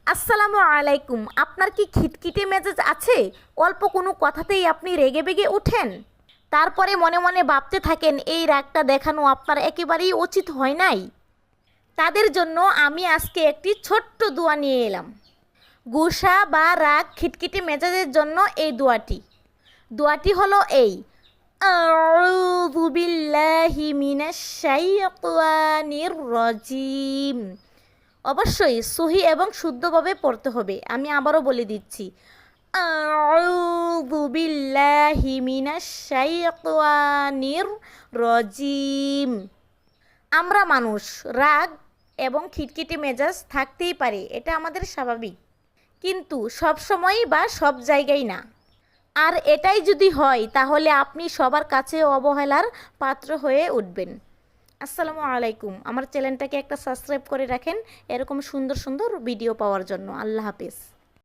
আসসালামু আলাইকুম। আপনার কি খিটখিটে মেজাজ আছে? অল্প কোনো কথাতেই আপনি রেগে বেগে ওঠেন, তারপরে মনে মনে ভাবতে থাকেন এই রাগটা দেখানো আপনার একেবারেই উচিত হয় নাই। তাদের জন্য আমি আজকে একটি ছোট্ট দোয়া নিয়ে এলাম। গুসা বা রাগ খিটখিটে মেজাজের জন্য এই দোয়াটি হলো এই: আউযু বিল্লাহি মিনাশ শাইতানির রাজিম। অবশ্যই সহি এবং শুদ্ধভাবে পড়তে হবে। আমি আবারও বলে দিচ্ছি, আউযু বিল্লাহি মিনাশ শাইতানির রাজিম। আমরা মানুষ, রাগ এবং খিটখিটে মেজাজ থাকতেই পারে, এটা আমাদের স্বাভাবিক, কিন্তু সব সময়ই বা সব জায়গায় না। আর এটাই যদি হয় তাহলে আপনি সবার কাছে অবহেলার পাত্র হয়ে উঠবেন। আসসালামু আলাইকুম। আমার চ্যানেলটাকে একটা সাবস্ক্রাইব করে রাখেন এরকম সুন্দর সুন্দর ভিডিও পাওয়ার জন্য। আল্লাহ হাফেজ।